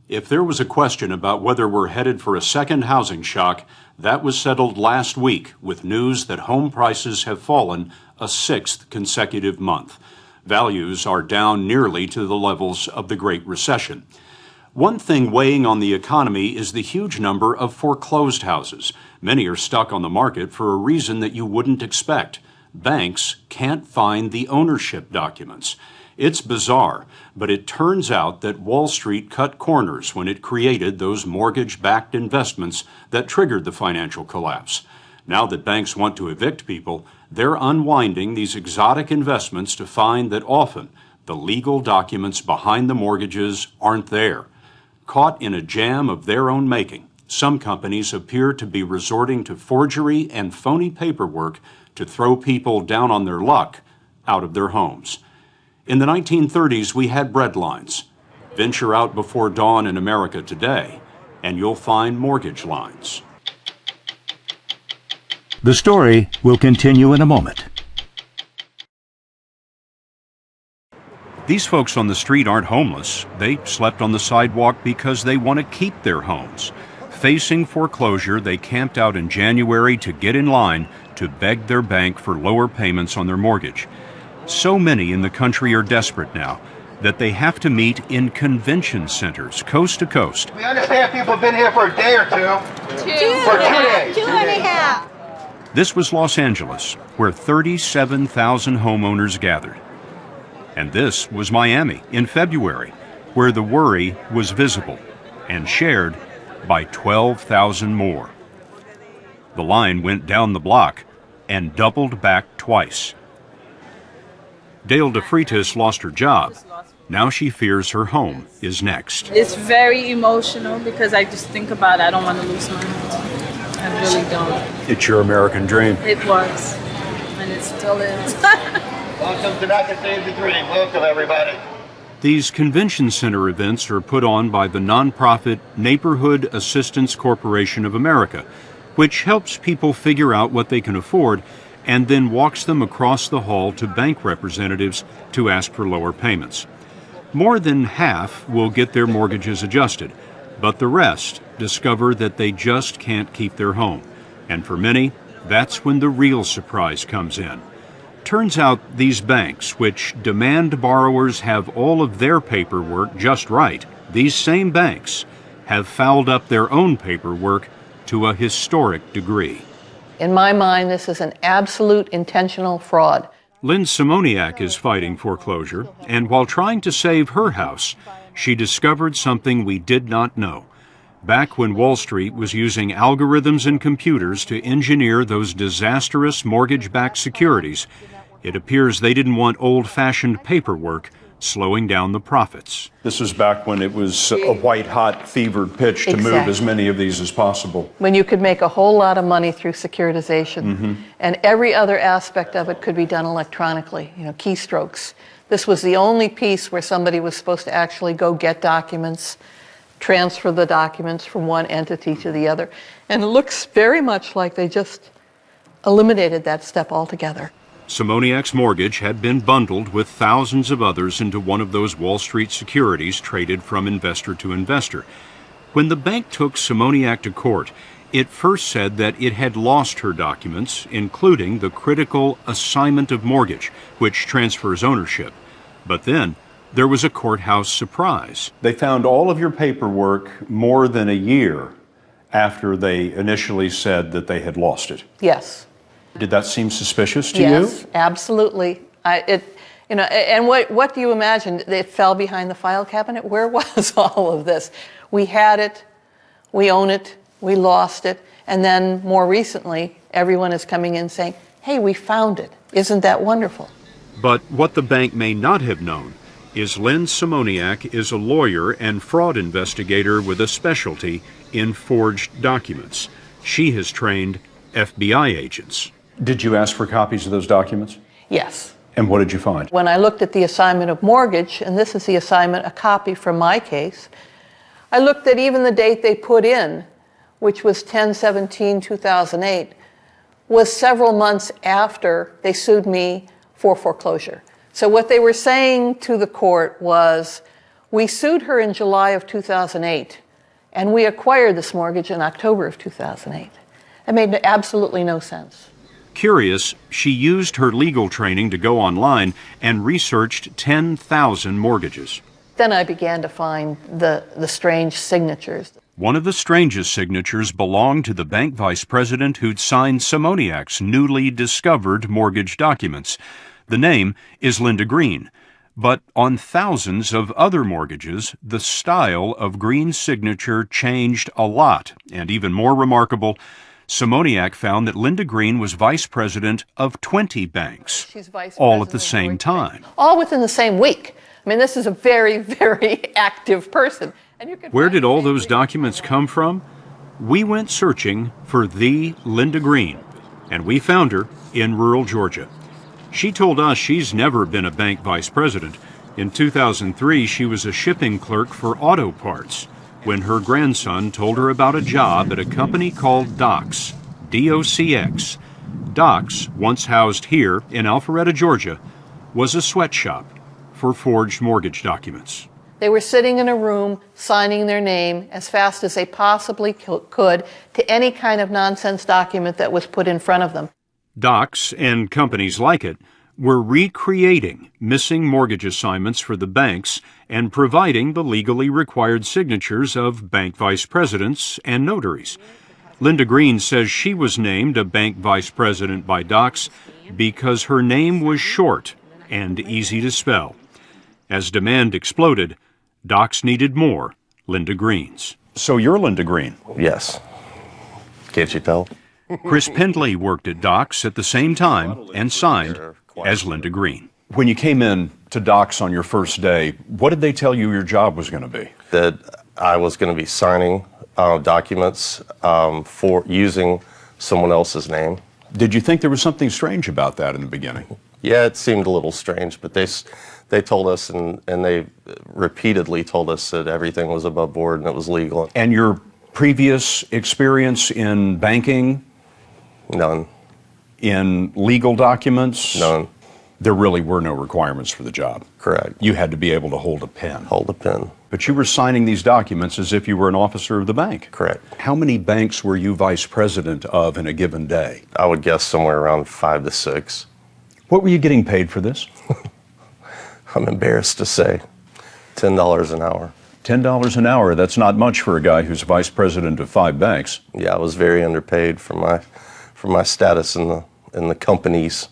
If there was a question about whether we're headed for a second housing shock, that was settled last week with news that home prices have fallen a sixth consecutive month. Values are down nearly to the levels of the Great Recession. One thing weighing on the economy is the huge number of foreclosed houses. Many are stuck on the market for a reason that you wouldn't expect. Banks can't find the ownership documents. It's bizarre, but it turns out that Wall Street cut corners when it created those mortgage-backed investments that triggered the financial collapse. Now that banks want to evict people, they're unwinding these exotic investments to find that often the legal documents behind the mortgages aren't there. Caught in a jam of their own making, some companies appear to be resorting to forgery and phony paperwork to throw people down on their luck out of their homes. In the 1930s, we had bread lines. Venture out before dawn in America today, and you'll find mortgage lines. The story will continue in a moment. These folks on the street aren't homeless. They slept on the sidewalk because they want to keep their homes. Facing foreclosure, they camped out in January to get in line to beg their bank for lower payments on their mortgage. So many in the country are desperate now that they have to meet in convention centers coast to coast. We understand people have been here for a day or two. For 2 days. 2.5. This was Los Angeles, where 37,000 homeowners gathered. And this was Miami in February, where the worry was visible and shared by 12,000 more. The line went down the block and doubled back twice. Dale DeFreitas lost her job. Now she fears her home is next. It's very emotional because I just think about it. I don't want to lose my home. I really don't. It's your American dream. It was, and it still is. Welcome to Not to Save the Dream. Welcome, everybody. These convention center events are put on by the nonprofit Neighborhood Assistance Corporation of America, which helps people figure out what they can afford and then walks them across the hall to bank representatives to ask for lower payments. More than half will get their mortgages adjusted, but the rest discover that they just can't keep their home. And for many, that's when the real surprise comes in. Turns out these banks, which demand borrowers have all of their paperwork just right, these same banks have fouled up their own paperwork to a historic degree. In my mind, this is an absolute intentional fraud. Lynn Simoniak is fighting foreclosure, and while trying to save her house, she discovered something we did not know. Back when Wall Street was using algorithms and computers to engineer those disastrous mortgage-backed securities, it appears they didn't want old-fashioned paperwork slowing down the profits. This was back when it was a white-hot, fevered pitch to move as many of these as possible. When you could make a whole lot of money through securitization, and every other aspect of it could be done electronically, keystrokes. This was the only piece where somebody was supposed to actually go get documents, transfer the documents from one entity to the other. And it looks very much like they just eliminated that step altogether. Simoniak's mortgage had been bundled with thousands of others into one of those Wall Street securities traded from investor to investor. When the bank took Simoniak to court, it first said that it had lost her documents, including the critical assignment of mortgage, which transfers ownership. But then there was a courthouse surprise. They found all of your paperwork more than a year after they initially said that they had lost it. Yes. Did that seem suspicious to you? Yes, absolutely. And what do you imagine? It fell behind the file cabinet? Where was all of this? We had it, we own it, we lost it, and then more recently, everyone is coming in saying, hey, we found it. Isn't that wonderful? But what the bank may not have known is Lynn Simoniak is a lawyer and fraud investigator with a specialty in forged documents. She has trained FBI agents. Did you ask for copies of those documents? Yes. And what did you find? When I looked at the assignment of mortgage, and this is the assignment, a copy from my case, I looked at even the date they put in, which was 10/17/2008, was several months after they sued me for foreclosure. So what they were saying to the court was, We sued her in July of 2008, and we acquired this mortgage in October of 2008. It made absolutely no sense. Curious, she used her legal training to go online and researched 10,000 mortgages. Then I began to find the strange signatures. One of the strangest signatures belonged to the bank vice president who'd signed Simoniak's newly discovered mortgage documents. The name is Linda Green, but on thousands of other mortgages, the style of Green's signature changed a lot, and even more remarkable, Simoniak found that Linda Green was vice president of 20 banks, She's vice all at president the of same Deutsche time. Bank. All within the same week. I mean, this is a very, very active person. And you can Where find did the all same those thing. documents come from? We went searching for the Linda Green, and we found her in rural Georgia. She told us she's never been a bank vice president. In 2003, she was a shipping clerk for auto parts when her grandson told her about a job at a company called Docs, D-O-C-X. Docs, once housed here in Alpharetta, Georgia, was a sweatshop for forged mortgage documents. They were sitting in a room signing their name as fast as they possibly could to any kind of nonsense document that was put in front of them. Docs and companies like it were recreating missing mortgage assignments for the banks and providing the legally required signatures of bank vice presidents and notaries. Linda Green says she was named a bank vice president by Docs because her name was short and easy to spell. As demand exploded, Docs needed more Linda Greens. So you're Linda Green. Yes. Can't you tell? Chris Pendley worked at Docs at the same time and signed as Linda Green. When you came in to Docs on your first day, what did they tell you your job was going to be? That I was going to be signing documents for using someone else's name. Did you think there was something strange about that in the beginning? Yeah, it seemed a little strange, but they told us and they repeatedly told us that everything was above board and it was legal. And your previous experience in banking, None. in legal documents? None. There really were no requirements for the job. Correct. You had to be able to hold a pen. Hold a pen. But you were signing these documents as if you were an officer of the bank. Correct. How many banks were you vice president of in a given day? I would guess somewhere around 5 to 6. What were you getting paid for this? I'm embarrassed to say $10 an hour. $10 an hour, that's not much for a guy who's vice president of 5 banks. Yeah, I was very underpaid for my status in the companies.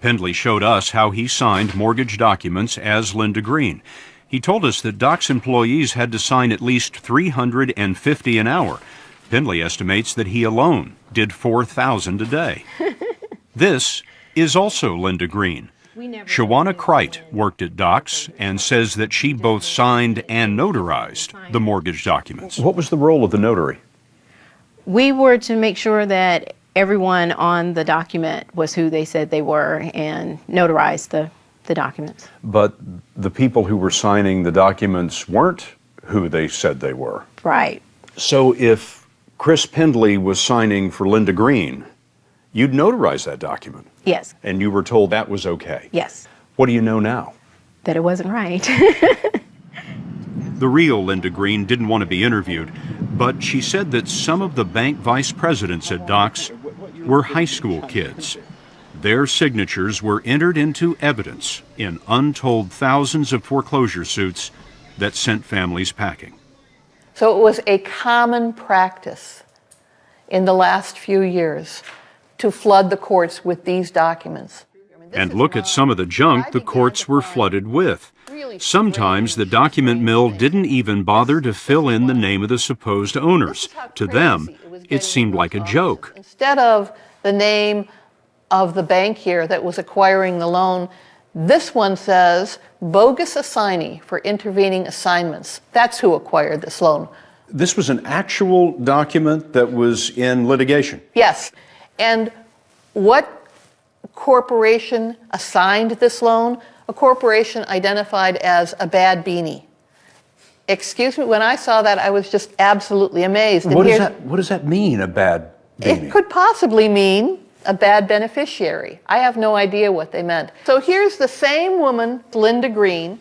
Pendley showed us how he signed mortgage documents as Linda Green. He told us that Docs employees had to sign at least $350 an hour. Pendley estimates that he alone did 4,000 a day. This is also Linda Green. Shawana Kreit worked at Docs and says that she both signed and notarized the mortgage documents. What was the role of the notary? We were to make sure that everyone on the document was who they said they were and notarized the documents. But the people who were signing the documents weren't who they said they were. Right. So if Chris Pendley was signing for Linda Green, you'd notarize that document. Yes. And you were told that was okay. Yes. What do you know now? That it wasn't right. The real Linda Green didn't want to be interviewed, but she said that some of the bank vice presidents at Docs were high school kids. Their signatures were entered into evidence in untold thousands of foreclosure suits that sent families packing. So it was a common practice in the last few years to flood the courts with these documents. And look at some of the junk the courts were flooded with. Sometimes the document mill didn't even bother to fill in the name of the supposed owners. To them, it seemed like a joke. Instead of the name of the bank here that was acquiring the loan, this one says bogus assignee for intervening assignments. That's who acquired this loan. This was an actual document that was in litigation. Yes. And what corporation assigned this loan? A corporation identified as a bad beanie. Excuse me, when I saw that, I was just absolutely amazed. And What does that mean, a bad beanie? it could possibly mean a bad beneficiary. I have no idea what they meant. So here's the same woman, Linda Green,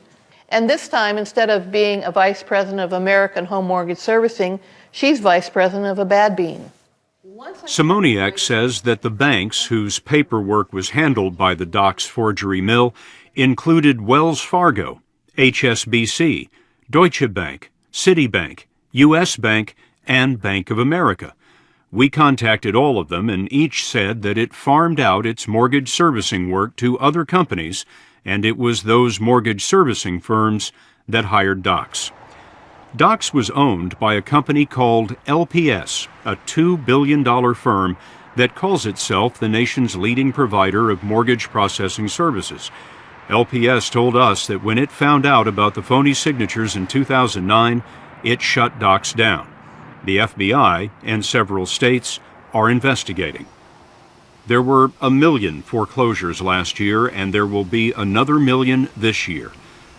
And this time, instead of being a vice president of American Home Mortgage Servicing, she's vice president of a bad bean. Simoniak says that the banks whose paperwork was handled by the Docks forgery mill included Wells Fargo, HSBC, Deutsche Bank, Citibank, U.S. Bank, and Bank of America. We contacted all of them, and each said that it farmed out its mortgage servicing work to other companies, and it was those mortgage servicing firms that hired Docks. Docks was owned by a company called LPS, a $2 billion firm that calls itself the nation's leading provider of mortgage processing services. LPS told us that when it found out about the phony signatures in 2009, it shut Docks down. The FBI and several states are investigating. There were 1 million foreclosures last year, and there will be another 1 million this year.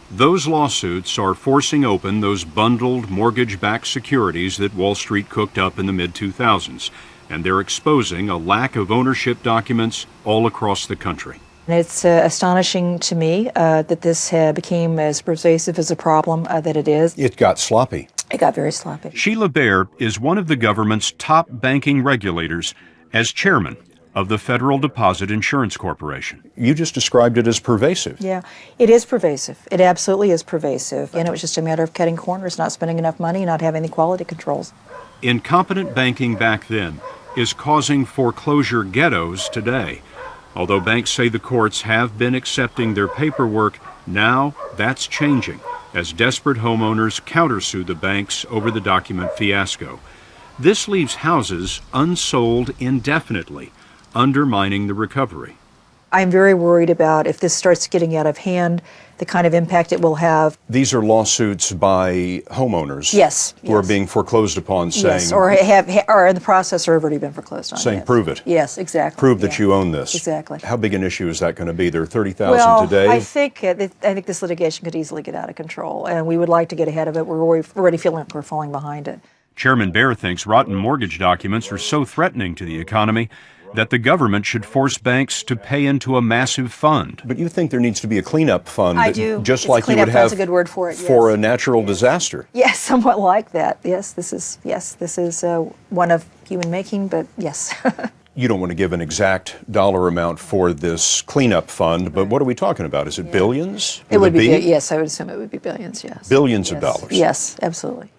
Those lawsuits are forcing open those bundled mortgage-backed securities that Wall Street cooked up in the mid-2000s, and they're exposing a lack of ownership documents all across the country. It's astonishing to me that this became as pervasive as a problem that it is. It got sloppy. It got very sloppy. Sheila Bair is one of the government's top banking regulators as chairman of the Federal Deposit Insurance Corporation. You just described it as pervasive. Yeah, it is pervasive. It absolutely is pervasive. And it was just a matter of cutting corners, not spending enough money, not having the quality controls. Incompetent banking back then is causing foreclosure ghettos today. Although banks say the courts have been accepting their paperwork, now that's changing as desperate homeowners countersue the banks over the document fiasco. This leaves houses unsold indefinitely, undermining the recovery. I'm very worried about if this starts getting out of hand, the kind of impact it will have. These are lawsuits by homeowners. Yes. Who are being foreclosed upon, saying. Yes, or are in the process or have already been foreclosed on. Saying, yes. prove it. Yes, exactly. Prove that you own this. Exactly. How big an issue is that going to be? There are 30,000 today. I think this litigation could easily get out of control, and we would like to get ahead of it. We're already feeling like we're falling behind it. Chairman Bair thinks rotten mortgage documents are so threatening to the economy that the government should force banks to pay into a massive fund. But you think there needs to be a cleanup fund, I do. just like you would have a good word for it. for yes. a natural disaster. Yes, somewhat like that. Yes, this is one of human making, but yes. You don't want to give an exact dollar amount for this cleanup fund, but what are we talking about? Is it billions? It would be. Yes, I would assume it would be billions. Yes. Billions of dollars. Yes, absolutely.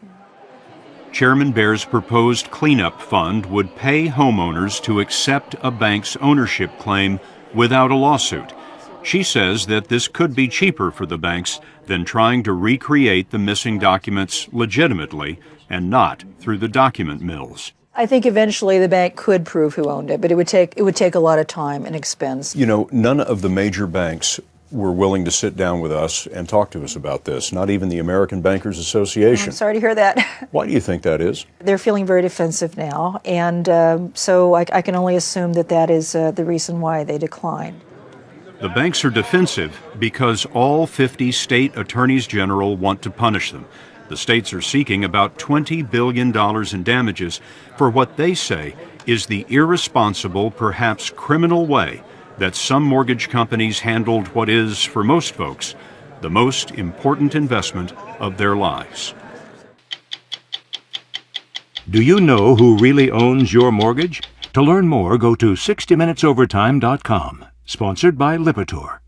Chairman Bair's proposed cleanup fund would pay homeowners to accept a bank's ownership claim without a lawsuit. She says that this could be cheaper for the banks than trying to recreate the missing documents legitimately and not through the document mills. I think eventually the bank could prove who owned it, but it would take a lot of time and expense. You know, none of the major banks were willing to sit down with us and talk to us about this, not even the American Bankers Association. I'm sorry to hear that. Why do you think that is? They're feeling very defensive now, and so I can only assume that is the reason why they declined. The banks are defensive because all 50 state attorneys general want to punish them. The states are seeking about $20 billion in damages for what they say is the irresponsible, perhaps criminal way that some mortgage companies handled what is, for most folks, the most important investment of their lives. Do you know who really owns your mortgage? To learn more, go to 60minutesovertime.com. Sponsored by Lipitor.